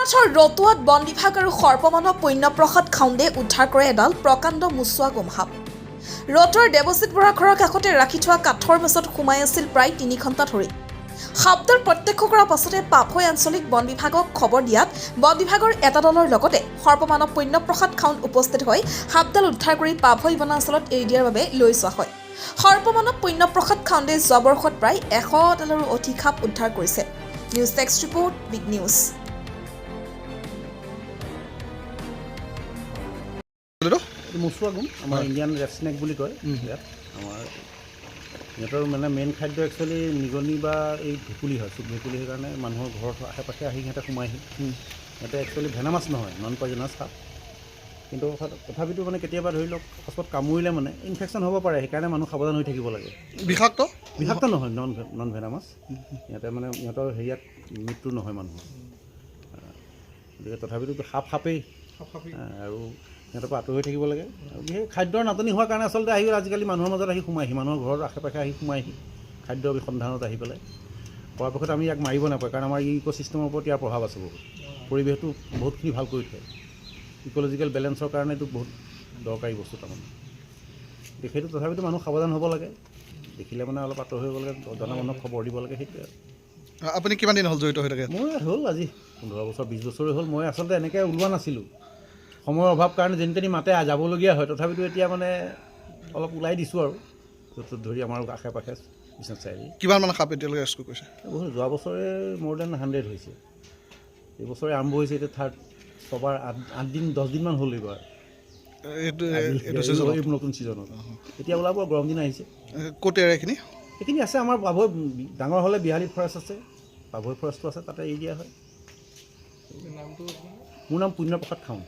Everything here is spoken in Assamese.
মাছৰ ৰতুৱাত বন বিভাগ আৰু সৰ্পমানৱ পুণ্যপ্ৰসাদ খাউণ্ডে উদ্ধাৰ কৰে এডাল প্ৰকাণ্ড মুচুৱা গোমসাপ। ৰতুৱাৰ দেৱজিৎ বৰা ঘৰৰ কাষতে ৰাখি থোৱা কাঠৰ মেজত সোমাই আছিল প্ৰায় ৩ ঘণ্টা ধৰি। সাপডাল প্ৰত্যক্ষ কৰাৰ পাছতে পাভৈ আঞ্চলিক বন বিভাগক খবৰ দিয়াত বন বিভাগৰ এটা দলৰ লগতে সৰ্পমানৱ পুণ্যপ্ৰসাদ খাউণ্ড উপস্থিত হৈ সাপডাল উদ্ধাৰ কৰি পাভৈ বনাঞ্চলত এৰি দিয়াৰ বাবে লৈ যোৱা হয়। সৰ্পমানৱ পুণ্যপ্ৰসাদ খাউণ্ডে যোৱা বৰ্ষত প্ৰায় ১০০ডালৰো অধিক সাপ উদ্ধাৰ কৰিছে। News text report, big news. মুচুৱা গুম আমাৰ ইণ্ডিয়ান ৰেড স্নেক বুলি কয়। ইয়াত আমাৰ সিহঁতৰ মানে মেইন খাদ্য একচুৱেলি নিগনি বা এই ভেকুলী হয়, চুক ভেকুলী। সেইকাৰণে মানুহৰ ঘৰৰ আশে পাশে আহি সিহঁতে সোমাইহি। সিহঁতে একচুৱেলি ভেনামাছ নহয়, নন পয়জনাছ সাপ। কিন্তু তথাপিতো মানে কেতিয়াবা ধৰি লওক পাছত কামুৰিলে মানে ইনফেকশ্যন হ'ব পাৰে, সেইকাৰণে মানুহ সাৱধান হৈ থাকিব লাগে। বিষাক্ত নহয়, নন ভেনামাছ। সিহঁতে মানে সিহঁতৰ হেৰিয়াত মৃত্যু নহয় মানুহৰ। গতিকে তথাপিতো সাপেই আৰু সিহঁতৰ পৰা আঁতৰি হৈ থাকিব লাগে। আৰু বিশেষ খাদ্যৰ নাটনি হোৱাৰ কাৰণে আচলতে আহি আজিকালি মানুহৰ মাজত আহি সোমাইহি, মানুহৰ ঘৰৰ আশে পাশে আহি সোমাইহি খাদ্য সন্ধানত আহি পেলাই। পৰাপক্ষত আমি ইয়াক মাৰিব নাপায়, কাৰণ আমাৰ ইক'চিষ্টেমৰ ওপৰত ইয়াৰ প্ৰভাৱ আছে বহুত। পৰিৱেশটো বহুতখিনি ভাল কৰি থয়। ইক'লজিকেল বেলেঞ্চৰ কাৰণে এইটো বহুত দৰকাৰী বস্তু তাৰমানে। সেইটো তথাপিতো মানুহ সাৱধান হ'ব লাগে। দেখিলে মানে অলপ আঁতৰ হৈ গ'লে জনা মানুহক খবৰ দিব লাগে, সেইটোৱে আৰু। আপুনি কিমান দিন হ'ল জড়িত হৈ থাকে? মোৰ হ'ল আজি 15 বছৰ 20 বছৰে হ'ল। মই আচলতে এনেকৈ ওলোৱা নাছিলোঁ, সময়ৰ অভাৱ কাৰণে যেনি তেনি মাতে যাবলগীয়া হয়। তথাপিতো এতিয়া মানে অলপ ওলাই দিছোঁ আৰু য'ত ধৰি আমাৰ আশে পাশে বিশ্বনাথ চাৰিআলি। কিমান মান সাপ এতিয়ালৈকে ৰেস্কিউ কৰিছে? বহুত, যোৱা বছৰে মোৰ দেন 100 হৈছে। এইবছৰে আৰম্ভ হৈছে, এতিয়া ছবাৰ 8 দিন 10 দিনমান হ'ল এইবাৰ। এইটো নতুন ছিজনত এতিয়া ওলাব, গৰম দিন আহিছে। ক'ত এৰে এইখিনি? সেইখিনি আছে আমাৰ পাভৈ, ডাঙৰ হ'লে বিহালী ফৰেষ্ট আছে, পাভৈ ফৰেষ্টটো আছে, তাতে এৰি দিয়া হয়। মোৰ নাম পুণ্যপ্ৰসাদ খাউণ্ড।